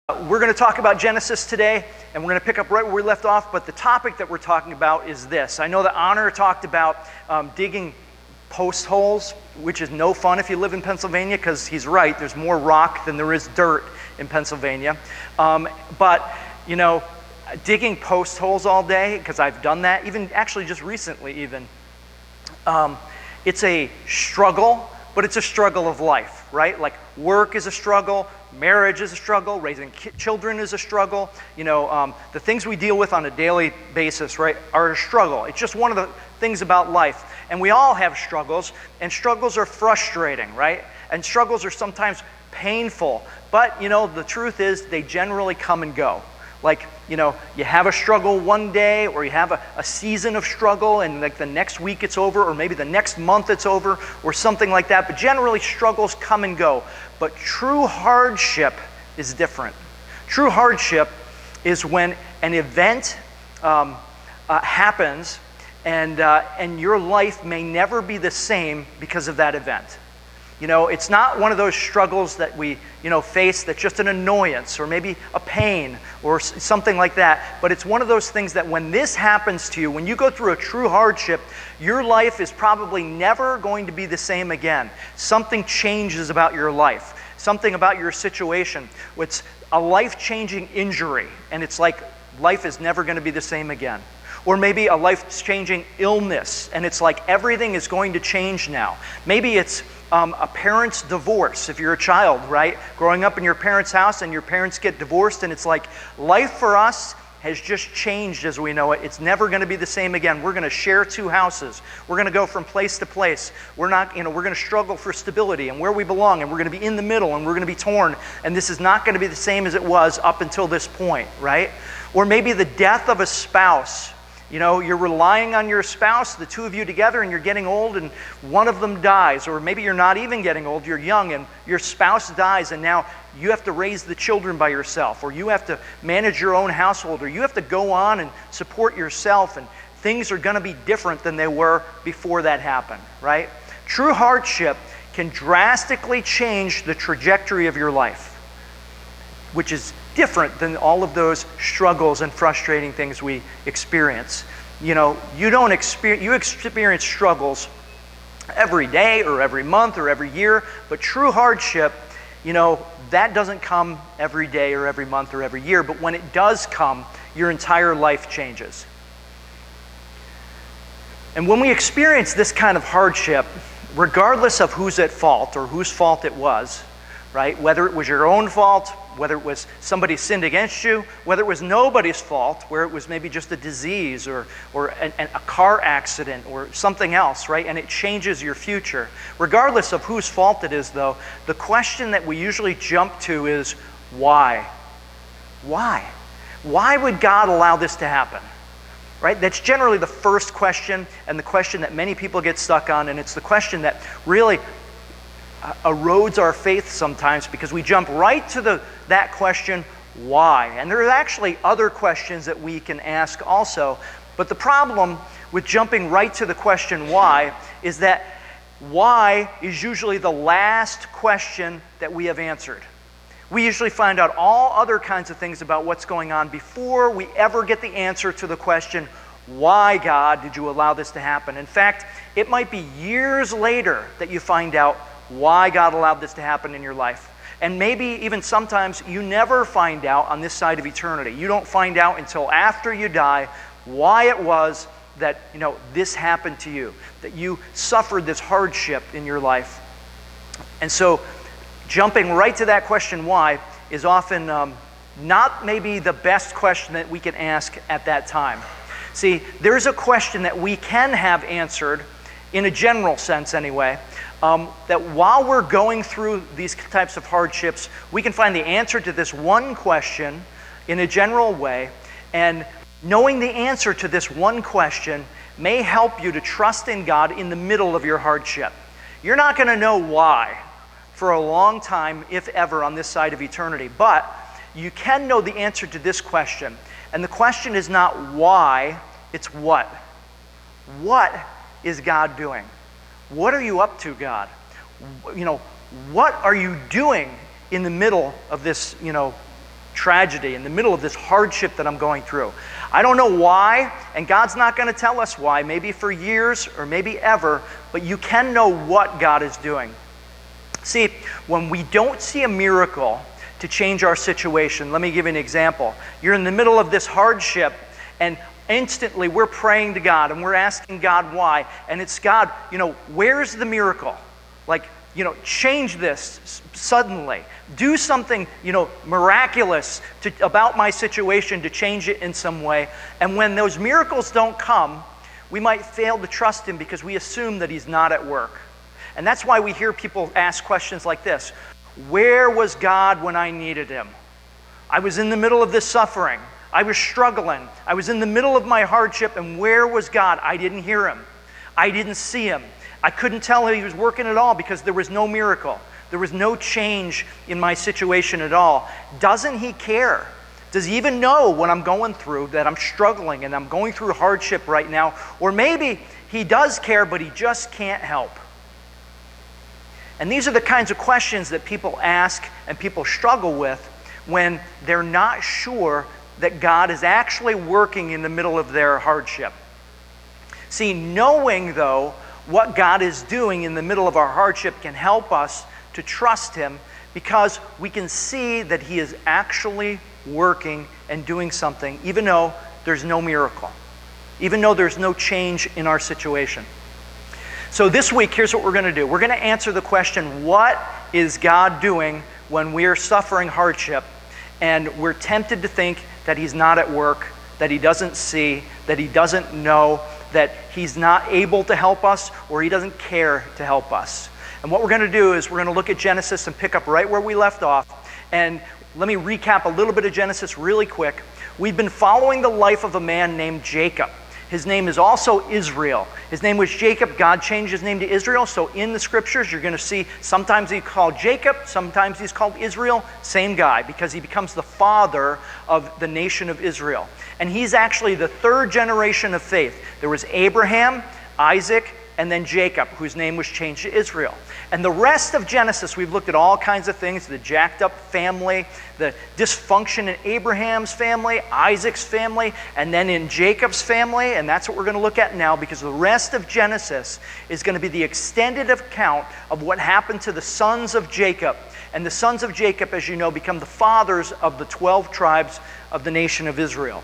We're going to talk about Genesis today, and we're going to pick up right where we left off, but the topic that we're talking about is this. I know that Honor talked about digging post holes, which is no fun if you live in Pennsylvania, because he's right, there's more rock than there is dirt in Pennsylvania. But, you know, digging post holes all day, because I've done that, even actually just recently even, it's a struggle, but it's a struggle of life, right? Like work is a struggle, marriage is a struggle, raising children is a struggle. You know, the things we deal with on a daily basis, right, are a struggle. It's just one of the things about life. And we all have struggles, and struggles are frustrating, right? And struggles are sometimes painful. But, you know, the truth is they generally come and go. Like, you know, you have a struggle one day, or you have a season of struggle, and like the next week it's over, or maybe the next month it's over, or something like that. But generally, struggles come and go. But true hardship is different. True hardship is when an event happens, and your life may never be the same because of that event. You know, it's not one of those struggles that we, you know, face that's just an annoyance or maybe a pain or something like that. But it's one of those things that when this happens to you, when you go through a true hardship, your life is probably never going to be the same again. Something changes about your life, something about your situation. It's a life-changing injury, and it's like life is never going to be the same again. Or maybe a life-changing illness, and it's like everything is going to change now. Maybe it's a parent's divorce, if you're a child, right? Growing up in your parents' house and your parents get divorced, and it's like life for us has just changed as we know it. It's never going to be the same again. We're going to share two houses. We're going to go from place to place. We're going to struggle for stability and where we belong, and we're going to be in the middle, and we're going to be torn, and this is not going to be the same as it was up until this point, right? Or maybe the death of a spouse. You know, you're relying on your spouse, the two of you together, and you're getting old and one of them dies. Or maybe you're not even getting old, you're young and your spouse dies, and now you have to raise the children by yourself, or you have to manage your own household, or you have to go on and support yourself, and things are going to be different than they were before that happened, right? True hardship can drastically change the trajectory of your life, which is different than all of those struggles and frustrating things we experience. You know, you experience struggles every day or every month or every year, but true hardship, you know, that doesn't come every day or every month or every year, but when it does come, your entire life changes. And when we experience this kind of hardship, regardless of who's at fault or whose fault it was, right? Whether it was your own fault, whether it was somebody sinned against you, whether it was nobody's fault, where it was maybe just a disease or a car accident or something else, right? And it changes your future. Regardless of whose fault it is, though, the question that we usually jump to is, why? Why? Why would God allow this to happen? Right? That's generally the first question, and the question that many people get stuck on, and it's the question that really erodes our faith sometimes, because we jump right to that question, why? And there are actually other questions that we can ask also, but the problem with jumping right to the question why is that why is usually the last question that we have answered. We usually find out all other kinds of things about what's going on before we ever get the answer to the question, why, God, did you allow this to happen? In fact, it might be years later that you find out why God allowed this to happen in your life. And maybe even sometimes you never find out on this side of eternity. You don't find out until after you die why it was that, you know, this happened to you, that you suffered this hardship in your life. And so jumping right to that question why is often not maybe the best question that we can ask at that time. See, there's a question that we can have answered in a general sense anyway, that while we're going through these types of hardships, we can find the answer to this one question in a general way, and knowing the answer to this one question may help you to trust in God in the middle of your hardship. You're not going to know why for a long time, if ever, on this side of eternity, but you can know the answer to this question, and the question is not why, it's what. What is God doing? What are you up to, God? You know, what are you doing in the middle of this, tragedy, in the middle of this hardship that I'm going through. I don't know why, and God's not going to tell us why, maybe for years or maybe ever, but you can know what God is doing. See, when we don't see a miracle to change our situation, let me give you an example. You're in the middle of this hardship, and instantly we're praying to God, and we're asking God why, and it's God, where's the miracle? Change this suddenly. Do something, miraculous about my situation to change it in some way. And when those miracles don't come, we might fail to trust Him because we assume that He's not at work. And that's why we hear people ask questions like this. Where was God when I needed Him? I was in the middle of this suffering. I was struggling. I was in the middle of my hardship, and where was God? I didn't hear Him. I didn't see Him. I couldn't tell He was working at all because there was no miracle. There was no change in my situation at all. Doesn't He care? Does He even know what I'm going through, that I'm struggling and I'm going through hardship right now? Or maybe He does care, but He just can't help. And these are the kinds of questions that people ask and people struggle with when they're not sure that God is actually working in the middle of their hardship. See, knowing, though, what God is doing in the middle of our hardship can help us to trust Him because we can see that He is actually working and doing something, even though there's no miracle, even though there's no change in our situation. So this week, here's what we're going to do. We're going to answer the question, what is God doing when we're suffering hardship and we're tempted to think that He's not at work, that He doesn't see, that He doesn't know, that He's not able to help us, or He doesn't care to help us. And what we're going to do is we're going to look at Genesis and pick up right where we left off. And let me recap a little bit of Genesis really quick. We've been following the life of a man named Jacob. His name is also Israel. His name was Jacob. God changed his name to Israel. So in the scriptures, you're going to see sometimes he's called Jacob, sometimes he's called Israel. Same guy, because he becomes the father of the nation of Israel. And he's actually the third generation of faith. There was Abraham, Isaac, and then Jacob, whose name was changed to Israel. And the rest of Genesis, we've looked at all kinds of things, the jacked up family, the dysfunction in Abraham's family, Isaac's family, and then in Jacob's family, and that's what we're going to look at now, because the rest of Genesis is going to be the extended account of what happened to the sons of Jacob. And the sons of Jacob, as you know, become the fathers of the 12 tribes of the nation of Israel.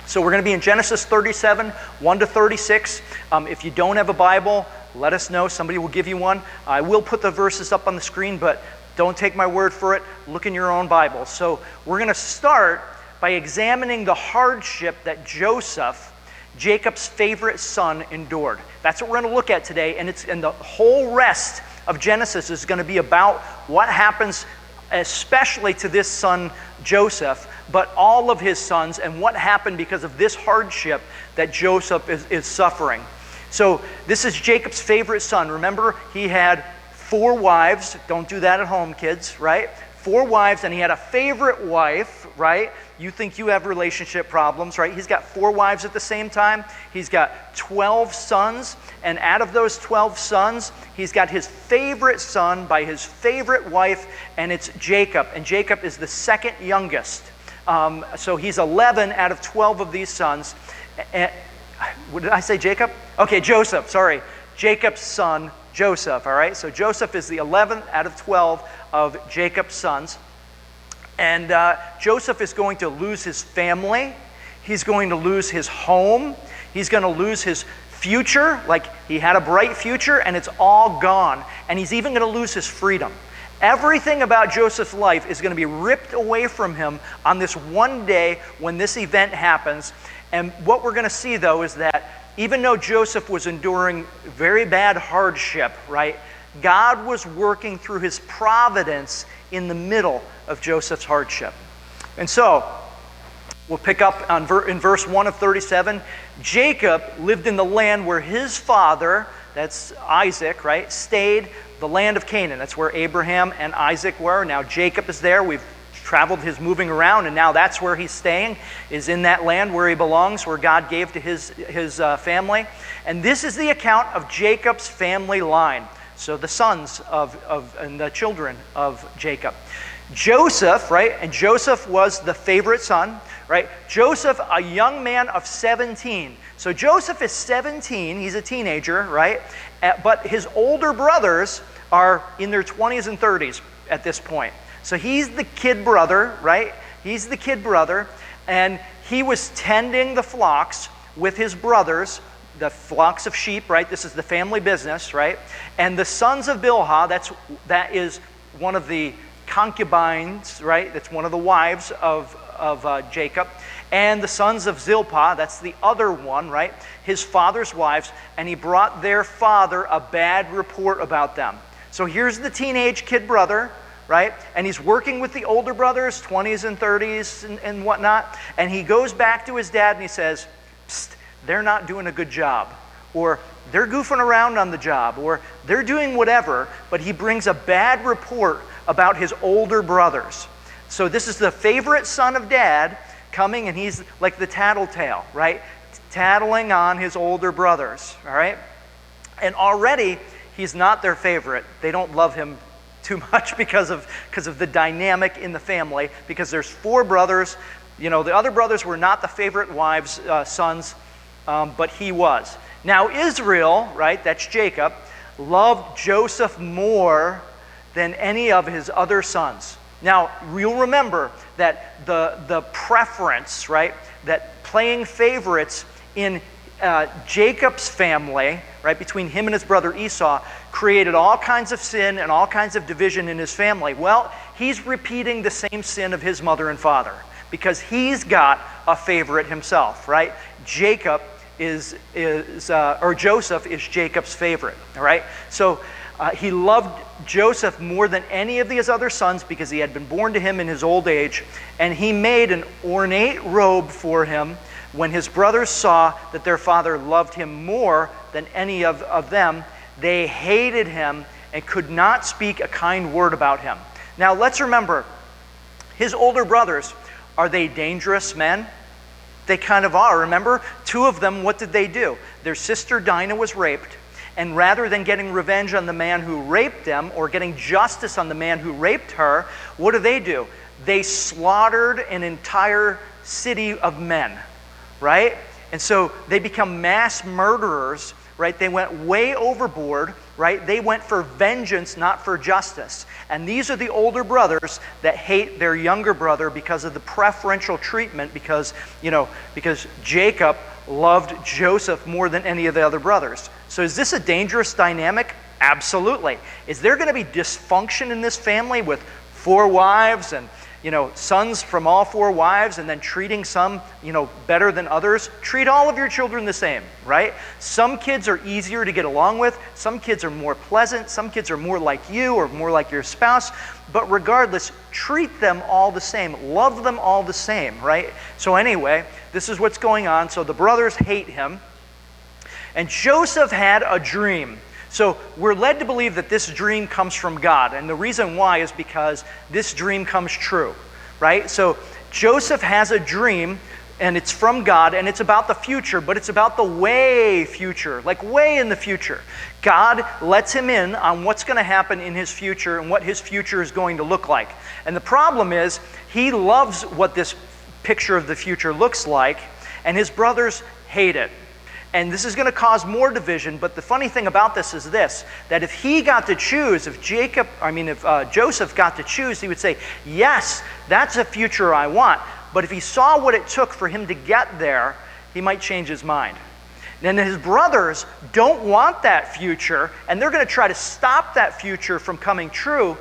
So we're going to be in Genesis 37, 1 to 36. If you don't have a Bible, let us know. Somebody will give you one. I will put the verses up on the screen, but don't take my word for it. Look in your own Bible. So we're going to start by examining the hardship that Joseph, Jacob's favorite son, endured. That's what we're going to look at today, and the whole rest of Genesis is going to be about what happens especially to this son Joseph, but all of his sons, and what happened because of this hardship that Joseph is suffering. So this is Jacob's favorite son. Remember, he had 4 wives. Don't do that at home, kids, right? 4 wives, and he had a favorite wife, right? You think you have relationship problems, right? He's got 4 wives at the same time. He's got 12 sons, and out of those 12 sons, he's got his favorite son by his favorite wife, and it's Jacob. And Jacob is the second youngest. So he's 11 out of 12 of these sons. What did I say, Jacob? Okay, Joseph, sorry. Jacob's son, Joseph, all right? So Joseph is the 11th out of 12 of Jacob's sons. And Joseph is going to lose his family. He's going to lose his home. He's going to lose his future. Like, he had a bright future, and it's all gone. And he's even going to lose his freedom. Everything about Joseph's life is going to be ripped away from him on this one day when this event happens. And what we're going to see, though, is that even though Joseph was enduring very bad hardship, right, God was working through His providence in the middle of Joseph's hardship. And so, we'll pick up in verse 1 of 37. Jacob lived in the land where his father, that's Isaac, right, stayed, the land of Canaan. That's where Abraham and Isaac were. Now Jacob is there. We've traveled his moving around, and now that's where he's staying, is in that land where he belongs, where God gave to his family. And this is the account of Jacob's family line. So the sons and the children of Jacob. Joseph, right? And Joseph was the favorite son, right? Joseph, a young man of 17. So Joseph is 17, he's a teenager, right? But his older brothers are in their 20s and 30s at this point. So he's the kid brother, right? He's the kid brother, and he was tending the flocks with his brothers, the flocks of sheep, right? This is the family business, right? And the sons of Bilhah, that is one of the concubines, right? That's one of the wives of Jacob. And the sons of Zilpah, that's the other one, right? His father's wives, and he brought their father a bad report about them. So here's the teenage kid brother, right? And he's working with the older brothers, 20s and 30s and whatnot. And he goes back to his dad and he says, "Psst, they're not doing a good job." Or they're goofing around on the job. Or they're doing whatever. But he brings a bad report about his older brothers. So this is the favorite son of dad coming, and he's like the tattletale, right? Tattling on his older brothers, all right? And already, he's not their favorite. They don't love him too much because of the dynamic in the family, because there's 4 brothers. You know, the other brothers were not the favorite wives' sons, but he was. Now Israel, right, that's Jacob, loved Joseph more than any of his other sons. Now, you'll remember that the preference, right, that playing favorites in Jacob's family, right, between him and his brother Esau, created all kinds of sin and all kinds of division in his family. Well, he's repeating the same sin of his mother and father because he's got a favorite himself, right? Joseph is Jacob's favorite, all right? So he loved Joseph more than any of his other sons because he had been born to him in his old age, and he made an ornate robe for him. When his brothers saw that their father loved him more than any of them, they hated him and could not speak a kind word about him. Now let's remember, his older brothers, are they dangerous men? They kind of are. Remember, 2 of them, what did they do? Their sister Dinah was raped, and rather than getting revenge on the man who raped them or getting justice on the man who raped her, what do? They slaughtered an entire city of men, right? And so they become mass murderers, right? They went way overboard, right? They went for vengeance, not for justice. And these are the older brothers that hate their younger brother because of the preferential treatment, because Jacob loved Joseph more than any of the other brothers. So is this a dangerous dynamic? Absolutely. Is there going to be dysfunction in this family with 4 wives and sons from all 4 wives, and then treating some, better than others? Treat all of your children the same, right? Some kids are easier to get along with. Some kids are more pleasant. Some kids are more like you or more like your spouse. But regardless, treat them all the same. Love them all the same, right? So anyway, this is what's going on. So the brothers hate him. And Joseph had a dream. So we're led to believe that this dream comes from God. And the reason why is because this dream comes true, right? So Joseph has a dream, and it's from God, and it's about the future, but it's about the way future, like way in the future. God lets him in on what's going to happen in his future and what his future is going to look like. And the problem is, he loves what this picture of the future looks like, and his brothers hate it. And this is going to cause more division, but the funny thing about this is this, that if he got to choose, if Joseph got to choose, he would say, yes, that's a future I want. But if he saw what it took for him to get there, he might change his mind. And his brothers don't want that future, and they're going to try to stop that future from coming true.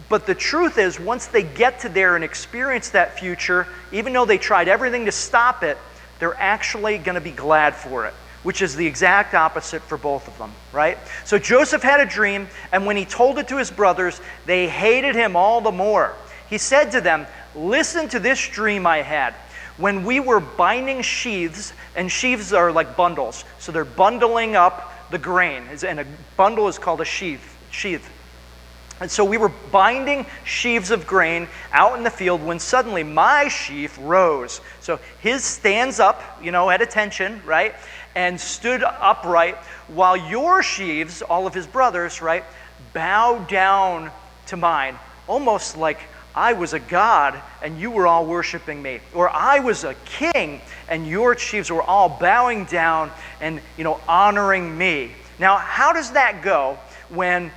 But the truth is, once they get to there and experience that future, even though they tried everything to stop it, they're actually going to be glad for it, which is the exact opposite for both of them, right? So Joseph had a dream, and when he told it to his brothers, they hated him all the more. He said to them, listen to this dream I had. When we were binding sheaves, and sheaves are like bundles, so they're bundling up the grain, and a bundle is called a sheath. And so we were binding sheaves of grain out in the field when suddenly my sheaf rose. So his stands up, at attention, right? And stood upright, while your sheaves, all of his brothers, right, bowed down to mine. almost like I was a god and you were all worshiping me. Or I was a king and your chiefs were all bowing down and, honoring me. Now, how does that go when,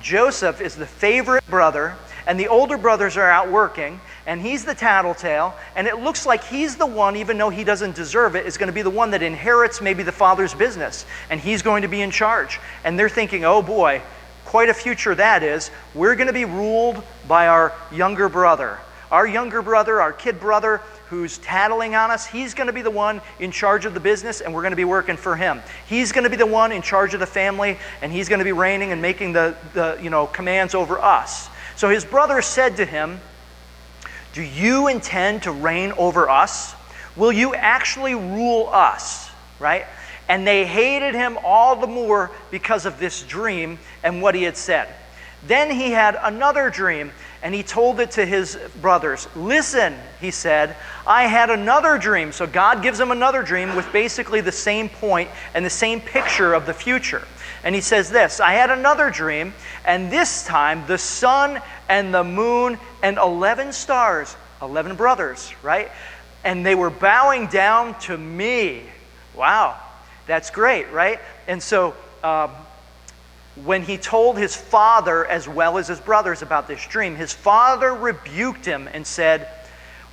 Joseph is the favorite brother and the older brothers are out working and he's the tattletale, and it looks like he's the one, even though he doesn't deserve it, is going to be the one that inherits maybe the father's business, and he's going to be in charge. And they're thinking, oh boy, quite a future that is. We're going to be ruled by our younger brother. Our younger brother, our kid brother, who's tattling on us, he's going to be the one in charge of the business, and we're going to be working for him. He's going to be the one in charge of the family, and he's going to be reigning and making the commands over us. So his brother said to him, do you intend to reign over us? Will you actually rule us? Right? And they hated him all the more because of this dream and what he had said. Then he had another dream, and he told it to his brothers. Listen, he said, I had another dream. So God gives him another dream with basically the same point and the same picture of the future. And he says this, I had another dream, and this time the sun and the moon and 11 stars, 11 brothers, right? And they were bowing down to me. Wow, that's great, right? And so when he told his father as well as his brothers about this dream, his father rebuked him and said,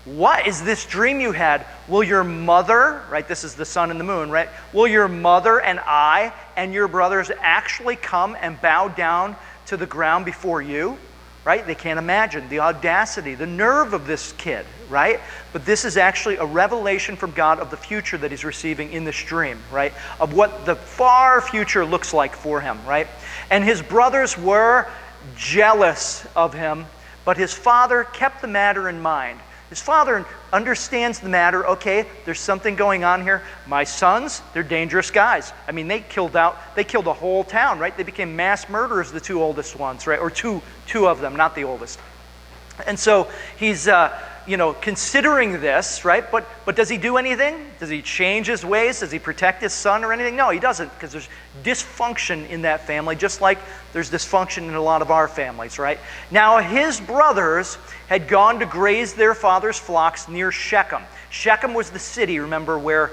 what is this dream you had? Will your mother, right, this is the sun and the moon, right? Will your mother and I and your brothers actually come and bow down to the ground before you? Right? They can't imagine the audacity, the nerve of this kid, right? But this is actually a revelation from God of the future that he's receiving in this dream, right? Of what the far future looks like for him, right? And his brothers were jealous of him, but his father kept the matter in mind. His father understands the matter. Okay, there's something going on here. My sons, they're dangerous guys. I mean, they killed a whole town, right? They became mass murderers, the two oldest ones, right? Or two of them, not the oldest. And so he's, considering this, right? But does he do anything? Does he change his ways? Does he protect his son or anything? No, he doesn't, because there's dysfunction in that family, just like there's dysfunction in a lot of our families, right? Now, his brothers had gone to graze their father's flocks near Shechem. Shechem was the city, remember, where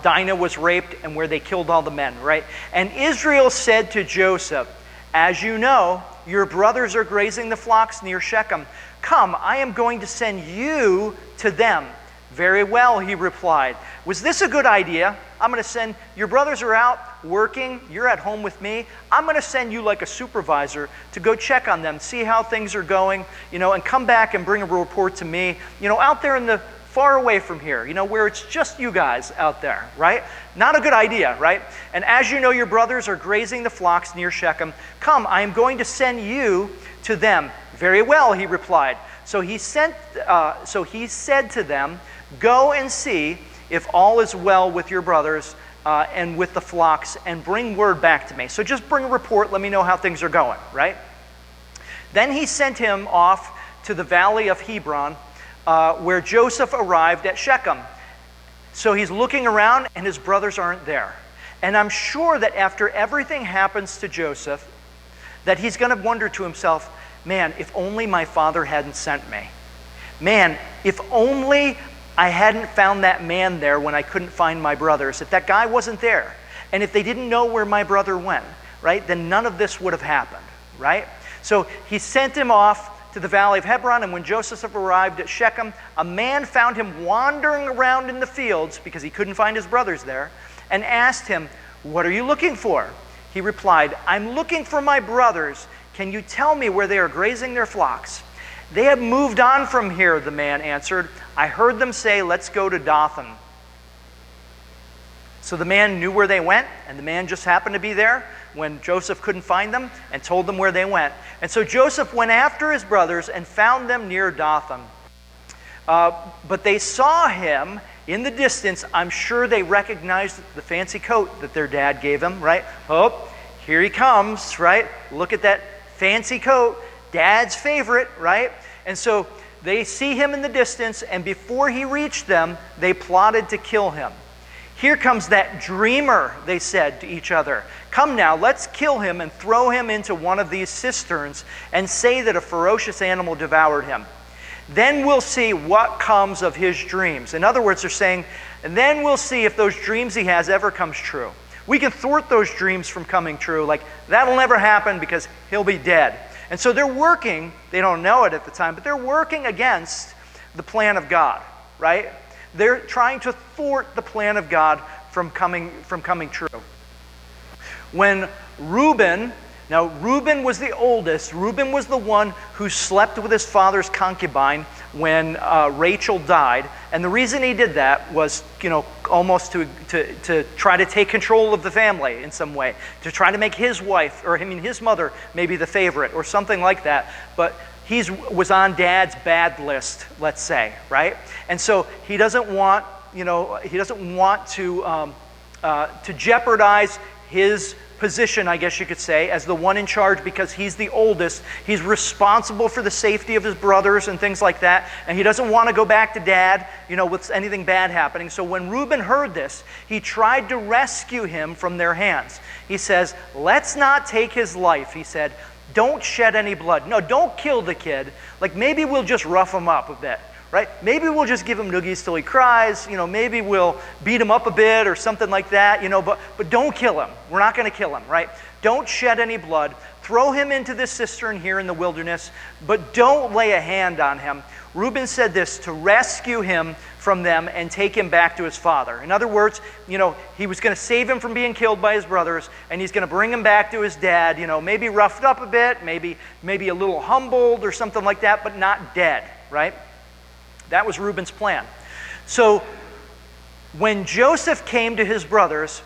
Dinah was raped and where they killed all the men, right? And Israel said to Joseph, as you know, your brothers are grazing the flocks near Shechem. Come, I am going to send you to them. Very well, he replied. Was this a good idea? I'm going to send, your brothers are out working, you're at home with me. I'm going to send you like a supervisor to go check on them, see how things are going, and come back and bring a report to me, out there in the far away from here, where it's just you guys out there, right? Not a good idea, right? And as you know, your brothers are grazing the flocks near Shechem. Come, I am going to send you to them. Very well, he replied. So he said to them, go and see if all is well with your brothers and with the flocks, and bring word back to me. So just bring a report, let me know how things are going, right? Then he sent him off to the valley of Hebron, where Joseph arrived at Shechem. So he's looking around and his brothers aren't there. And I'm sure that after everything happens to Joseph, that he's going to wonder to himself, man, if only my father hadn't sent me. Man, if only I hadn't found that man there when I couldn't find my brothers. If that guy wasn't there, and if they didn't know where my brother went, right, then none of this would have happened, right? So he sent him off to the valley of Hebron, and when Joseph arrived at Shechem, a man found him wandering around in the fields because he couldn't find his brothers there, and asked him, what are you looking for? He replied, I'm looking for my brothers. Can you tell me where they are grazing their flocks? They have moved on from here, the man answered. I heard them say, let's go to Dothan. So the man knew where they went, and the man just happened to be there when Joseph couldn't find them, and told them where they went. And so Joseph went after his brothers and found them near Dothan. But they saw him in the distance. I'm sure they recognized the fancy coat that their dad gave him, right? Oh, here he comes, right? Look at that fancy coat, Dad's favorite, right? And so they see him in the distance, and before he reached them, they plotted to kill him. Here comes that dreamer, they said to each other. Come now, let's kill him and throw him into one of these cisterns and say that a ferocious animal devoured him. Then we'll see what comes of his dreams. In other words, they're saying, and then we'll see if those dreams he has ever comes true. We can thwart those dreams from coming true. Like, that'll never happen because he'll be dead. And so they're working, they don't know it at the time, but they're working against the plan of God, right? They're trying to thwart the plan of God from coming true. When Reuben was the oldest. Reuben was the one who slept with his father's concubine when Rachel died. And the reason he did that was, almost to try to take control of the family in some way, to try to make his wife, his mother, maybe the favorite or something like that. But he was on Dad's bad list, let's say, right? And so he doesn't want, to jeopardize his position, I guess you could say, as the one in charge because he's the oldest. He's responsible for the safety of his brothers and things like that, and he doesn't want to go back to Dad, with anything bad happening. So when Reuben heard this, he tried to rescue him from their hands. He says, let's not take his life. He said, don't shed any blood. No, don't kill the kid. Like, maybe we'll just rough him up a bit. Right? Maybe we'll just give him noogies till he cries, maybe we'll beat him up a bit or something like that, but don't kill him. We're not going to kill him, right? Don't shed any blood. Throw him into this cistern here in the wilderness, but don't lay a hand on him. Reuben said this to rescue him from them and take him back to his father. In other words, he was going to save him from being killed by his brothers, and he's going to bring him back to his dad, maybe roughed up a bit, maybe a little humbled or something like that, but not dead, right? That was Reuben's plan. So when Joseph came to his brothers,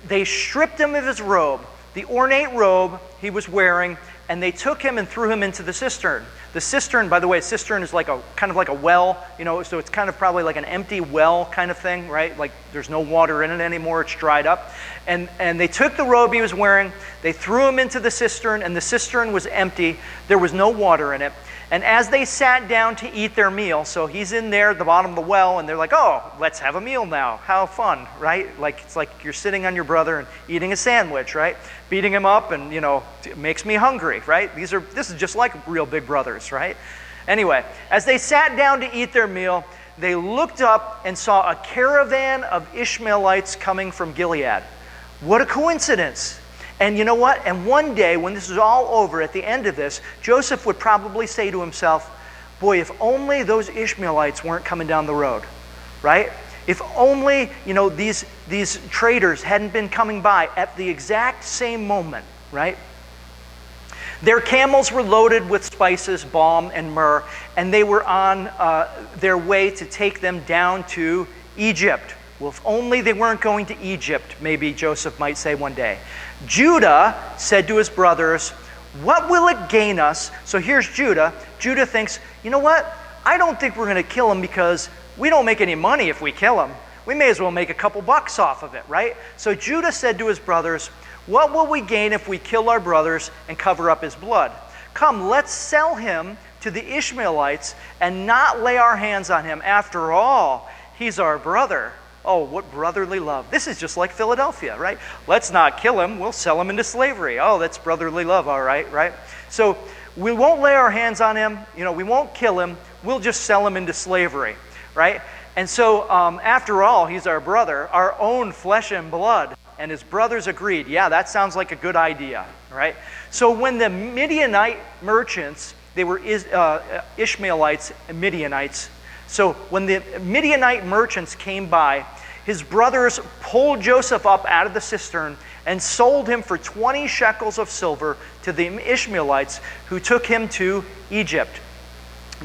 they stripped him of his robe, the ornate robe he was wearing, and they took him and threw him into the cistern. The cistern, by the way, cistern is kind of like a well, so it's kind of probably like an empty well kind of thing, right? Like there's no water in it anymore, it's dried up. And they took the robe he was wearing, they threw him into the cistern, and the cistern was empty. There was no water in it. And as they sat down to eat their meal, so he's in there at the bottom of the well, and they're like, oh, let's have a meal now. How fun, right? It's like you're sitting on your brother and eating a sandwich, right? Beating him up and, it makes me hungry, right? This is just like real big brothers, right? Anyway, as they sat down to eat their meal, they looked up and saw a caravan of Ishmaelites coming from Gilead. What a coincidence. And you know what? And one day, when this is all over, at the end of this, Joseph would probably say to himself, boy, if only those Ishmaelites weren't coming down the road, right? If only, these traders hadn't been coming by at the exact same moment, right? Their camels were loaded with spices, balm, and myrrh, and they were on their way to take them down to Egypt. Well, if only they weren't going to Egypt, maybe Joseph might say one day. Judah said to his brothers, what will it gain us? So here's Judah. Judah thinks, you know what? I don't think we're going to kill him because we don't make any money if we kill him. We may as well make a couple bucks off of it, right? So Judah said to his brothers, what will we gain if we kill our brothers and cover up his blood? Come, let's sell him to the Ishmaelites and not lay our hands on him. After all, he's our brother. Oh, what brotherly love. This is just like Philadelphia, right? Let's not kill him. We'll sell him into slavery. Oh, that's brotherly love, all right, right? So we won't lay our hands on him. We won't kill him. We'll just sell him into slavery, right? And so after all, he's our brother, our own flesh and blood. And his brothers agreed, yeah, that sounds like a good idea, right? So when the Midianite merchants, they were Ishmaelites and Midianites, so when the Midianite merchants came by, his brothers pulled Joseph up out of the cistern and sold him for 20 shekels of silver to the Ishmaelites who took him to Egypt.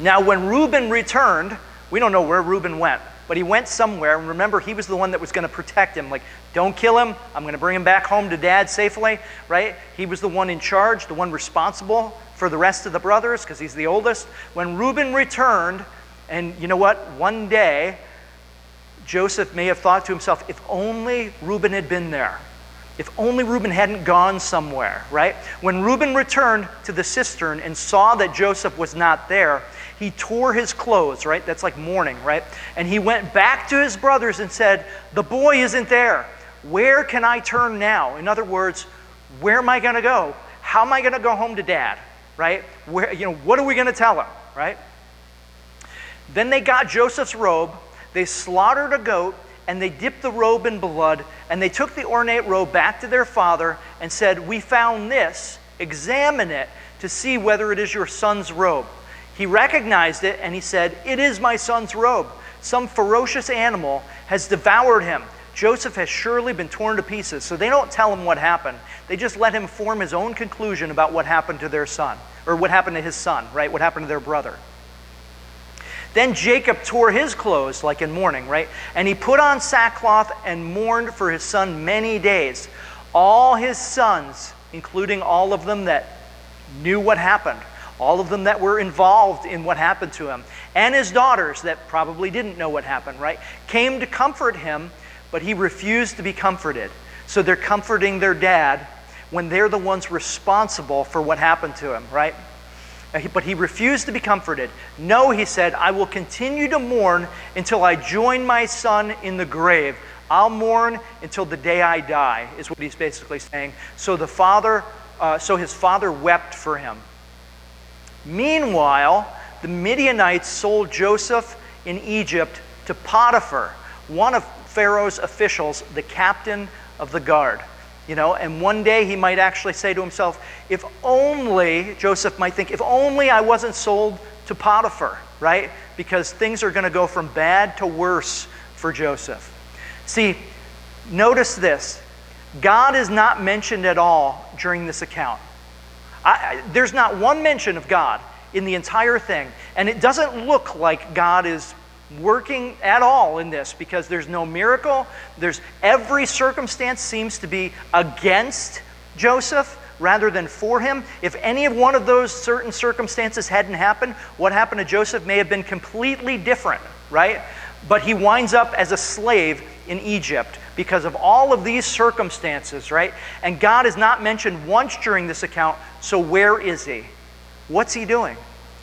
Now when Reuben returned, we don't know where Reuben went, but he went somewhere. And remember, he was the one that was going to protect him. Like, don't kill him. I'm going to bring him back home to Dad safely, right? He was the one in charge, the one responsible for the rest of the brothers because he's the oldest. When Reuben returned, and you know what? One day, Joseph may have thought to himself, if only Reuben had been there. If only Reuben hadn't gone somewhere, right? When Reuben returned to the cistern and saw that Joseph was not there, he tore his clothes, right? That's like mourning, right? And he went back to his brothers and said, "The boy isn't there. Where can I turn now?" In other words, where am I going to go? How am I going to go home to Dad, right? What are we going to tell him, right? Then they got Joseph's robe, they slaughtered a goat, and they dipped the robe in blood, and they took the ornate robe back to their father and said, "We found this. Examine it to see whether it is your son's robe." He recognized it, and he said, "It is my son's robe. Some ferocious animal has devoured him. Joseph has surely been torn to pieces." So they don't tell him what happened. They just let him form his own conclusion about what happened to their son, or what happened to his son, right? What happened to their brother. Then Jacob tore his clothes, like in mourning, right? And he put on sackcloth and mourned for his son many days. All his sons, including all of them that knew what happened, all of them that were involved in what happened to him, and his daughters that probably didn't know what happened, right, came to comfort him, but he refused to be comforted. So they're comforting their dad when they're the ones responsible for what happened to him, right? But he refused to be comforted. "No," he said, "I will continue to mourn until I join my son in the grave. I'll mourn until the day I die," is what he's basically saying. So his father wept for him. Meanwhile, the Midianites sold Joseph in Egypt to Potiphar, one of Pharaoh's officials, the captain of the guard. And one day he might actually say to himself, Joseph might think, if only I wasn't sold to Potiphar, right? Because things are going to go from bad to worse for Joseph. See, notice this. God is not mentioned at all during this account. There's not one mention of God in the entire thing. And it doesn't look like God is working at all in this, because there's no miracle. Every circumstance seems to be against Joseph rather than for him. If any of one of those certain circumstances hadn't happened, what happened to Joseph may have been completely different, right? But he winds up as a slave in Egypt because of all of these circumstances, right? And God is not mentioned once during this account, so where is he? What's he doing?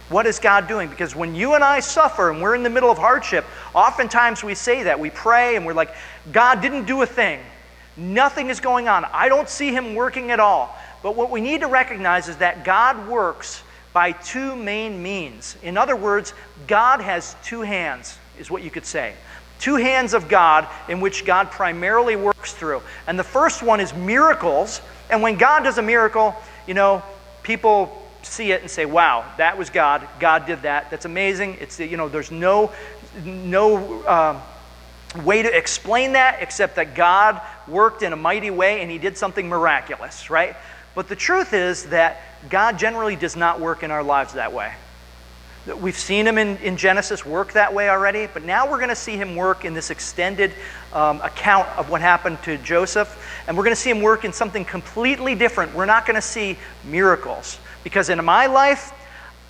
What is God doing? Because when you and I suffer and we're in the middle of hardship, oftentimes we say that. We pray and we're like, God didn't do a thing. Nothing is going on. I don't see him working at all. But what we need to recognize is that God works by two main means. In other words, God has two hands, is what you could say. Two hands of God in which God primarily works through. And the first one is miracles. And when God does a miracle, people see it and say, "Wow, that was God. God did that. That's amazing." There's no way to explain that except that God worked in a mighty way and he did something miraculous, right? But the truth is that God generally does not work in our lives that way. We've seen him in Genesis work that way already, but now we're going to see him work in this extended account of what happened to Joseph, and we're going to see him work in something completely different. We're not going to see miracles, because in my life,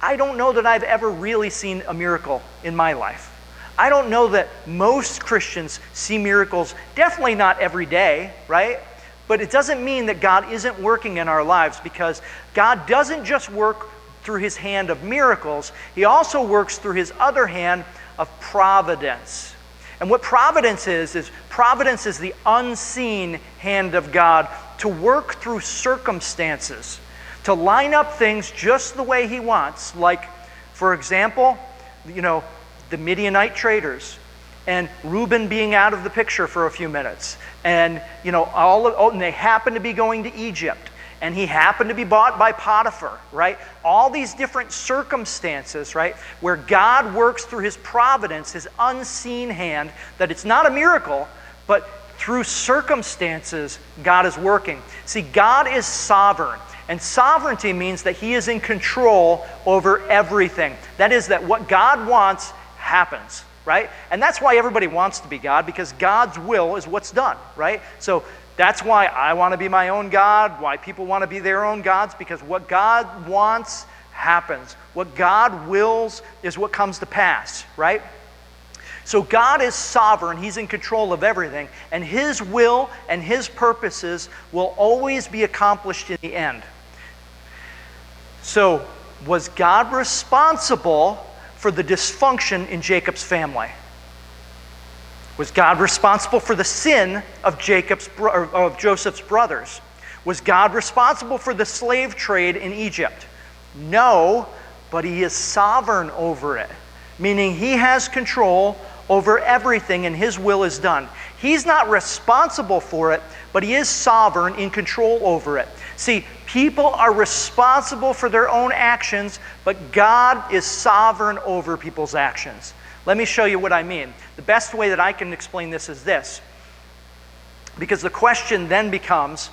I don't know that I've ever really seen a miracle in my life. I don't know that most Christians see miracles, definitely not every day, right? But it doesn't mean that God isn't working in our lives, because God doesn't just work through his hand of miracles, he also works through his other hand of providence. And what providence is the unseen hand of God to work through circumstances, to line up things just the way he wants. Like, for example, the Midianite traders, and Reuben being out of the picture for a few minutes, and and they happen to be going to Egypt. And he happened to be bought by Potiphar, right? All these different circumstances, right? Where God works through his providence, his unseen hand, that it's not a miracle, but through circumstances, God is working. See, God is sovereign. And sovereignty means that he is in control over everything. That is, that what God wants happens, right? And that's why everybody wants to be God, because God's will is what's done, right? So that's why I want to be my own God, why people want to be their own gods, because what God wants happens. What God wills is what comes to pass, right? So God is sovereign. He's in control of everything. And his will and his purposes will always be accomplished in the end. So was God responsible for the dysfunction in Jacob's family? Was God responsible for the sin of Joseph's brothers? Was God responsible for the slave trade in Egypt? No, but he is sovereign over it, meaning he has control over everything and his will is done. He's not responsible for it, but he is sovereign in control over it. See, people are responsible for their own actions, but God is sovereign over people's actions. Let me show you what I mean. The best way that I can explain this is this. Because the question then becomes,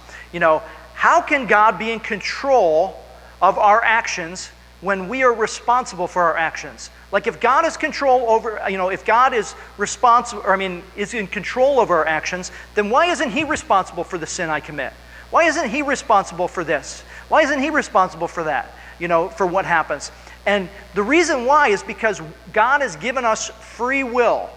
how can God be in control of our actions when we are responsible for our actions? Like if God is control over, if God is responsible, is in control of our actions, then why isn't he responsible for the sin I commit? Why isn't he responsible for this? Why isn't he responsible for that? For what happens? And the reason why is because God has given us free will.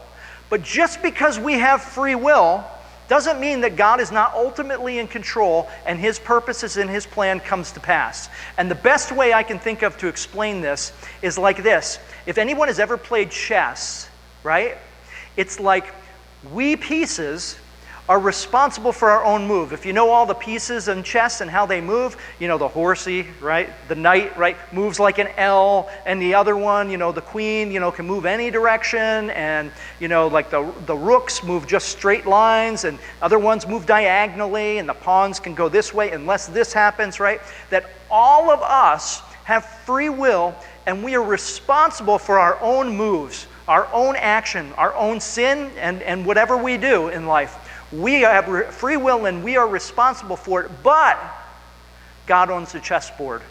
But just because we have free will doesn't mean that God is not ultimately in control and his purposes and his plan comes to pass. And the best way I can think of to explain this is like this. If anyone has ever played chess, right? It's like we pieces are responsible for our own move. If you know all the pieces in chess and how they move, the horsey, right? The knight, right, moves like an L, and the other one, the queen, can move any direction, and, like the rooks move just straight lines, and other ones move diagonally, and the pawns can go this way unless this happens, right? That all of us have free will, and we are responsible for our own moves, our own action, our own sin, and whatever we do in life. We have free will and we are responsible for it, but God owns the chessboard.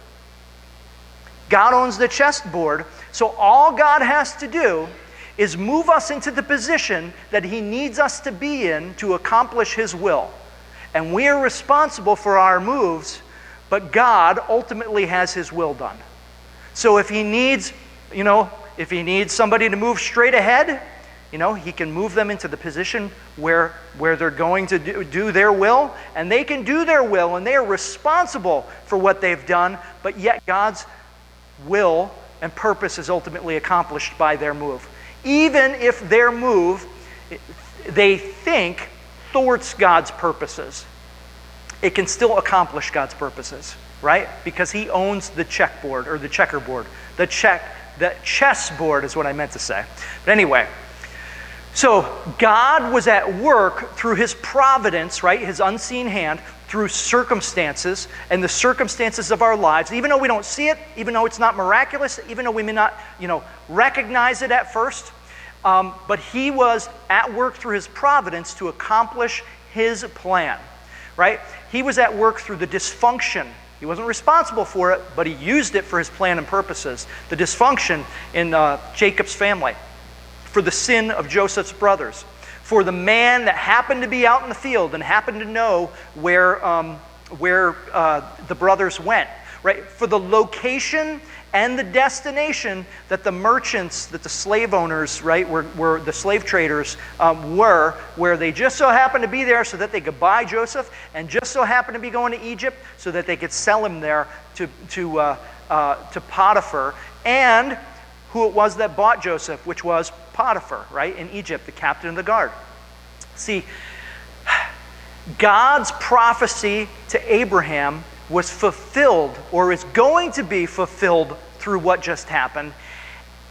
God owns the chessboard, so all God has to do is move us into the position that he needs us to be in to accomplish his will. And we are responsible for our moves, but God ultimately has his will done. So if he needs, somebody to move straight ahead, he can move them into the position where they're going to do their will, and they can do their will, and they are responsible for what they've done, but yet God's will and purpose is ultimately accomplished by their move. Even if their move, they think, thwarts God's purposes, it can still accomplish God's purposes, right? Because he owns the chessboard, or the checkerboard. The chessboard is what I meant to say. But anyway, so God was at work through his providence, right? His unseen hand, through circumstances and the circumstances of our lives, even though we don't see it, even though it's not miraculous, even though we may not, recognize it at first. But he was at work through his providence to accomplish his plan, right? He was at work through the dysfunction. He wasn't responsible for it, but he used it for his plan and purposes. The dysfunction in Jacob's family, for the sin of Joseph's brothers, for the man that happened to be out in the field and happened to know where the brothers went, right? For the location and the destination that the merchants, that the slave owners, right, were the slave traders where they just so happened to be there so that they could buy Joseph, and just so happened to be going to Egypt so that they could sell him there to Potiphar, and who it was that bought Joseph, which was Potiphar, right, in Egypt, the captain of the guard. See, God's prophecy to Abraham was fulfilled, or is going to be fulfilled through what just happened.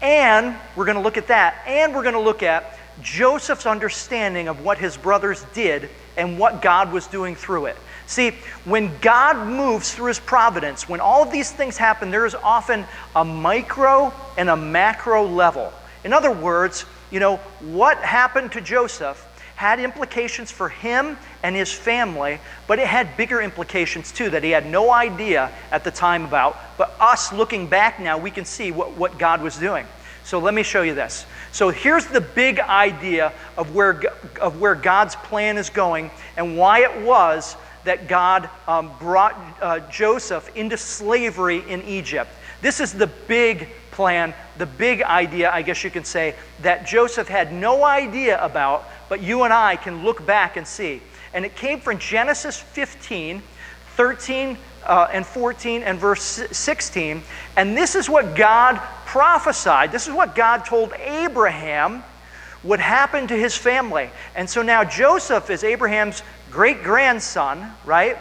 And we're going to look at that. And we're going to look at Joseph's understanding of what his brothers did and what God was doing through it. See, when God moves through his providence, when all of these things happen, there is often a micro and a macro level. In other words, what happened to Joseph had implications for him and his family, but it had bigger implications too that he had no idea at the time about. But us looking back now, we can see what God was doing. So let me show you this. So here's the big idea of where God's plan is going and why it was that God brought Joseph into slavery in Egypt. This is the big plan, the big idea, I guess you can say, that Joseph had no idea about, but you and I can look back and see. And it came from Genesis 15, 13 and 14 and verse 16. And this is what God prophesied, this is what God told Abraham would happen to his family. And so now Joseph is Abraham's great-grandson, right?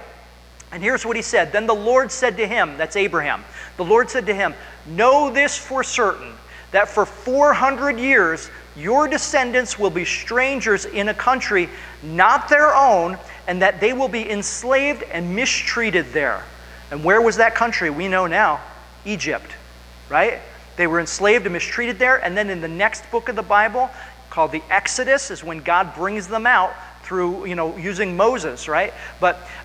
And here's what he said. Then the Lord said to him, that's Abraham, the Lord said to him, know this for certain, that for 400 years your descendants will be strangers in a country not their own, and that they will be enslaved and mistreated there. And where was that country? We know now, Egypt, right? They were enslaved and mistreated there, and then in the next book of the Bible, called the Exodus, is when God brings them out through, using Moses, right?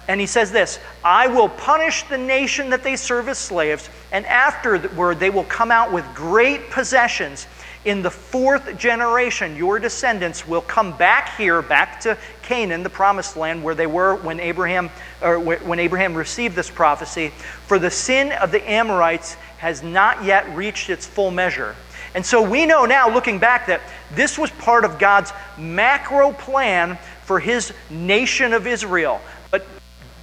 And he says this, I will punish the nation that they serve as slaves, and afterward they will come out with great possessions. In the 4th generation, your descendants will come back here, back to Canaan, the promised land, where they were when Abraham received this prophecy. For the sin of the Amorites has not yet reached its full measure. And so we know now, looking back, that this was part of God's macro plan for his nation of Israel. But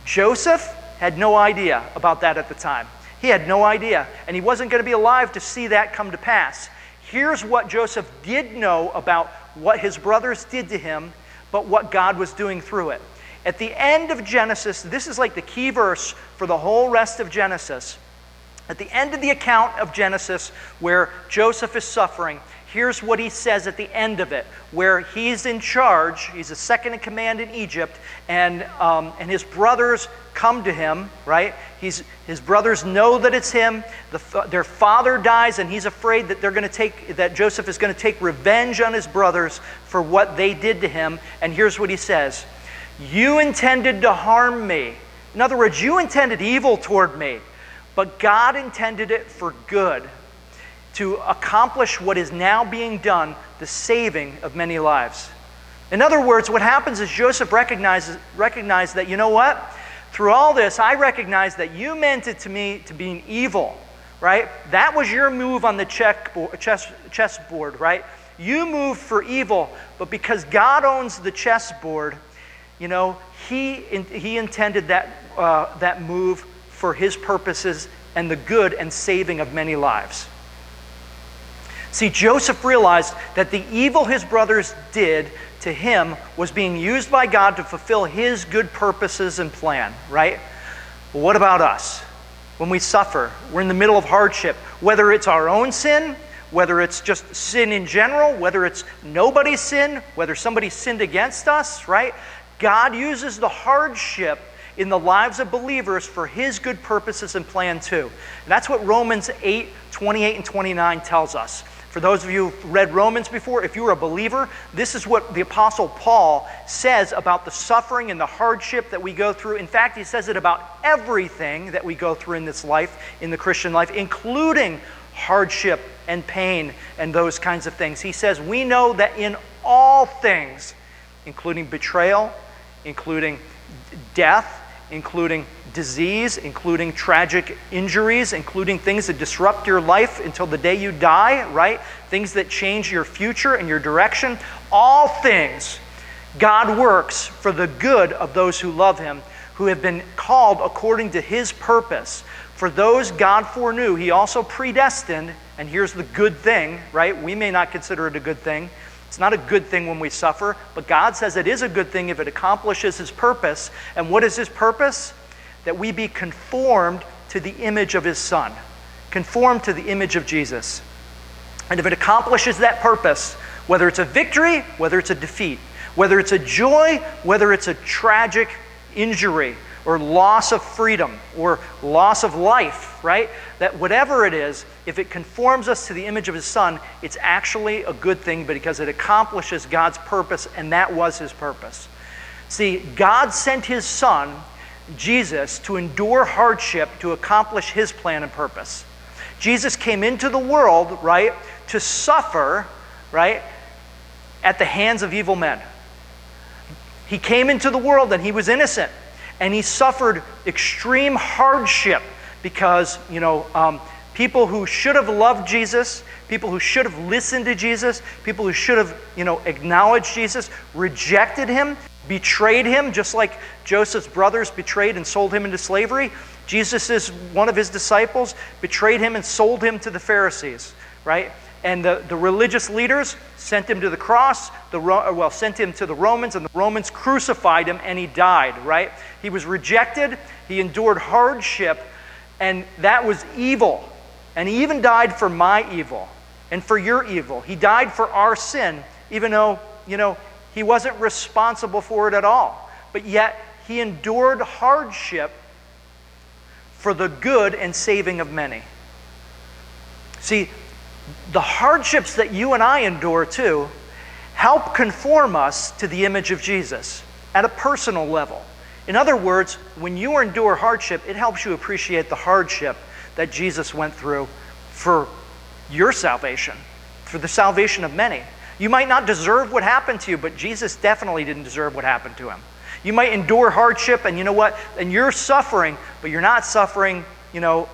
Joseph had no idea about that at the time. He had no idea, and he wasn't going to be alive to see that come to pass. Here's what Joseph did know about what his brothers did to him, but what God was doing through it. At the end of Genesis, this is like the key verse for the whole rest of Genesis. At the end of the account of Genesis, where Joseph is suffering, here's what he says at the end of it, where he's in charge, he's a second in command in Egypt, and his brothers come to him, right? His brothers know that it's him. Their father dies, and he's afraid that that Joseph is going to take revenge on his brothers for what they did to him. And here's what he says: you intended to harm me. In other words, you intended evil toward me, but God intended it for good, to accomplish what is now being done, the saving of many lives. In other words, what happens is Joseph recognized that, you know what? Through all this, I recognize that you meant it to me to be an evil, right? That was your move on the chessboard, right? You moved for evil, but because God owns the chessboard, he intended that move for his purposes and the good and saving of many lives. See, Joseph realized that the evil his brothers did to him was being used by God to fulfill his good purposes and plan, right? Well, what about us? When we suffer, we're in the middle of hardship, whether it's our own sin, whether it's just sin in general, whether it's nobody's sin, whether somebody sinned against us, right? God uses the hardship in the lives of believers for his good purposes and plan too. And that's what Romans 8:28 and 29 tells us. For those of you who've read Romans before, if you were a believer, this is what the Apostle Paul says about the suffering and the hardship that we go through. In fact, he says it about everything that we go through in this life, in the Christian life, including hardship and pain and those kinds of things. He says, we know that in all things, including betrayal, including death, including disease, including tragic injuries, including things that disrupt your life until the day you die, right? Things that change your future and your direction. All things, God works for the good of those who love him, who have been called according to his purpose. For those God foreknew, he also predestined, and here's the good thing, right? We may not consider it a good thing. It's not a good thing when we suffer, but God says it is a good thing if it accomplishes his purpose. And what is his purpose? That we be conformed to the image of his Son. Conformed to the image of Jesus. And if it accomplishes that purpose, whether it's a victory, whether it's a defeat, whether it's a joy, whether it's a tragic injury, or loss of freedom, or loss of life, right? That whatever it is, if it conforms us to the image of his Son, it's actually a good thing because it accomplishes God's purpose, and that was his purpose. See, God sent his Son, Jesus, to endure hardship to accomplish his plan and purpose. Jesus came into the world, right, to suffer, right, at the hands of evil men. He came into the world and he was innocent. And he suffered extreme hardship because, people who should have loved Jesus, people who should have listened to Jesus, people who should have, acknowledged Jesus, rejected him, betrayed him, just like Joseph's brothers betrayed and sold him into slavery. Jesus is one of his disciples, betrayed him and sold him to the Pharisees, right? And the religious leaders sent him to the cross, sent him to the Romans, and the Romans crucified him, and he died, right? He was rejected, he endured hardship, and that was evil. And he even died for my evil and for your evil. He died for our sin, even though, he wasn't responsible for it at all. But yet, he endured hardship for the good and saving of many. See, the hardships that you and I endure too help conform us to the image of Jesus at a personal level. In other words, when you endure hardship, it helps you appreciate the hardship that Jesus went through for your salvation, for the salvation of many. You might not deserve what happened to you, but Jesus definitely didn't deserve what happened to him. You might endure hardship, and you know what? And you're suffering, but you're not suffering,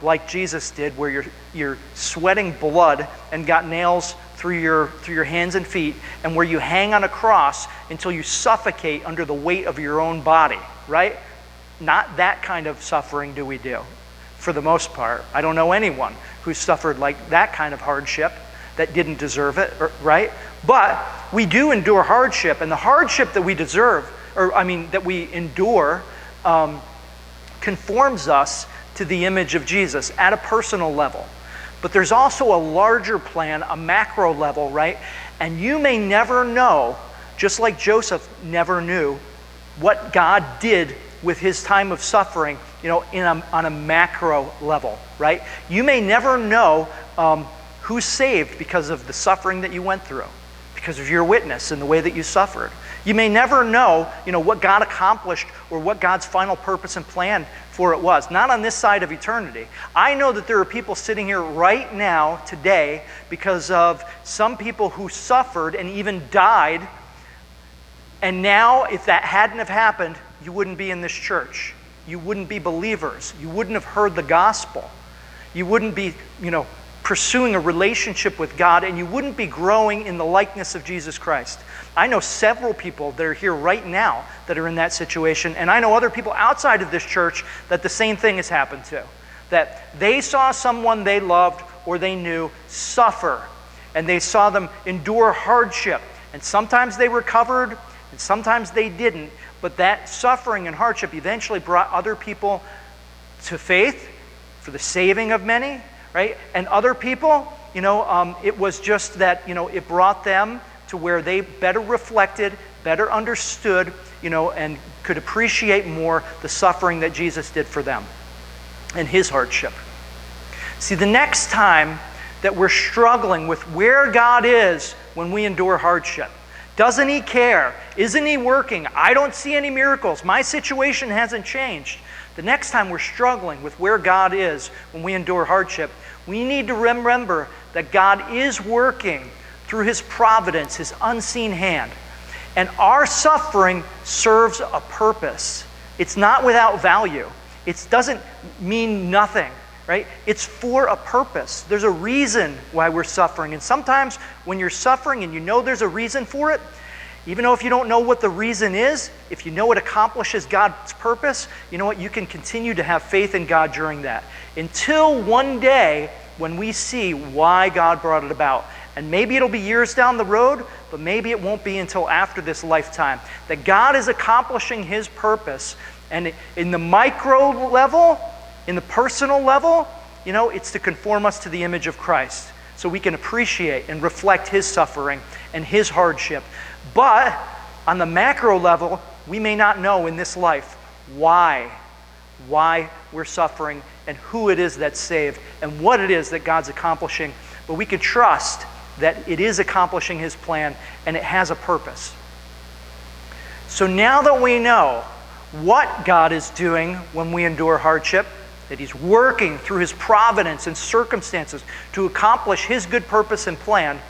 like Jesus did, where you're sweating blood and got nails through your hands and feet, and where you hang on a cross until you suffocate under the weight of your own body, right? Not that kind of suffering do we do, for the most part. I don't know anyone who suffered like that kind of hardship that didn't deserve it, right? But we do endure hardship, and the hardship that we that we endure conforms us to the image of Jesus at a personal level. But there's also a larger plan, a macro level, right? And you may never know, just like Joseph never knew, what God did with his time of suffering, on a macro level, right? You may never know who's saved because of the suffering that you went through, because of your witness and the way that you suffered. You may never know, what God accomplished or what God's final purpose and plan for it was. Not on this side of eternity. I know that there are people sitting here right now, today, because of some people who suffered and even died. And now, if that hadn't have happened, you wouldn't be in this church. You wouldn't be believers. You wouldn't have heard the gospel. You wouldn't be, pursuing a relationship with God, and you wouldn't be growing in the likeness of Jesus Christ. I know several people that are here right now that are in that situation, and I know other people outside of this church that the same thing has happened to. That they saw someone they loved or they knew suffer, and they saw them endure hardship. And sometimes they recovered, and sometimes they didn't, but that suffering and hardship eventually brought other people to faith for the saving of many, right? And other people, it was just that, it brought them to where they better reflected, better understood, and could appreciate more the suffering that Jesus did for them and his hardship. See, the next time that we're struggling with where God is when we endure hardship, doesn't he care? Isn't he working? I don't see any miracles. My situation hasn't changed. The next time we're struggling with where God is when we endure hardship, we need to remember that God is working through his providence, his unseen hand. And our suffering serves a purpose. It's not without value. It doesn't mean nothing, right? It's for a purpose. There's a reason why we're suffering. And sometimes when you're suffering and you know there's a reason for it, even though if you don't know what the reason is, if you know it accomplishes God's purpose, you know what? You can continue to have faith in God during that. Until one day when we see why God brought it about. And maybe it'll be years down the road, but maybe it won't be until after this lifetime. That God is accomplishing his purpose. And in the micro level, in the personal level, it's to conform us to the image of Christ. So we can appreciate and reflect his suffering and his hardship. But on the macro level, we may not know in this life why we're suffering and who it is that's saved and what it is that God's accomplishing. But we can trust that it is accomplishing his plan and it has a purpose. So now that we know what God is doing when we endure hardship, that he's working through his providence and circumstances to accomplish his good purpose and plan,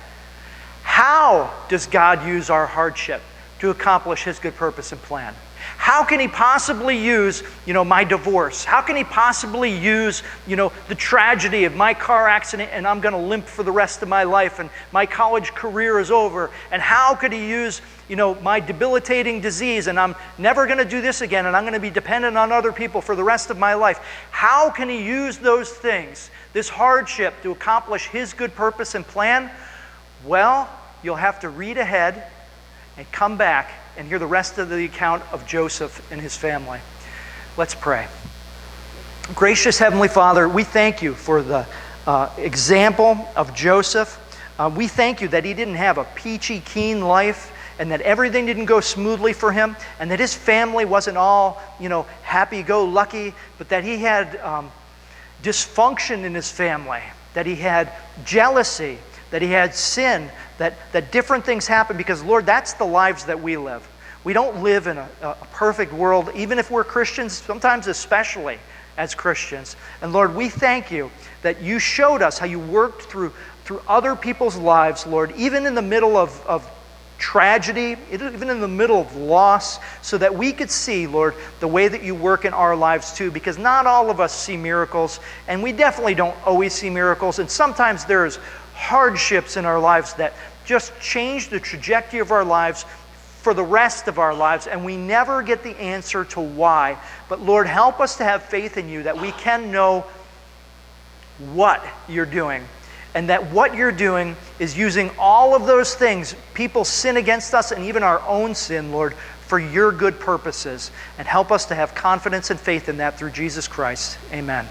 how does God use our hardship to accomplish his good purpose and plan? How can he possibly use, my divorce? How can he possibly use, the tragedy of my car accident and I'm going to limp for the rest of my life and my college career is over? And how could he use, my debilitating disease and I'm never going to do this again and I'm going to be dependent on other people for the rest of my life? How can he use those things, this hardship, to accomplish his good purpose and plan? Well, you'll have to read ahead and come back and hear the rest of the account of Joseph and his family. Let's pray. Gracious Heavenly Father, we thank you for the example of Joseph. We thank you that he didn't have a peachy keen life and that everything didn't go smoothly for him and that his family wasn't all, happy-go-lucky, but that he had dysfunction in his family, that he had jealousy, that he had sin, that different things happen because, Lord, that's the lives that we live. We don't live in a perfect world, even if we're Christians, sometimes especially as Christians. And Lord, we thank you that you showed us how you worked through other people's lives, Lord, even in the middle of tragedy, even in the middle of loss, so that we could see, Lord, the way that you work in our lives too, because not all of us see miracles, and we definitely don't always see miracles, and sometimes there's hardships in our lives that just change the trajectory of our lives for the rest of our lives, and we never get the answer to why. But Lord, help us to have faith in you that we can know what you're doing, and that what you're doing is using all of those things, people sin against us, and even our own sin, Lord, for your good purposes. And help us to have confidence and faith in that through Jesus Christ. Amen.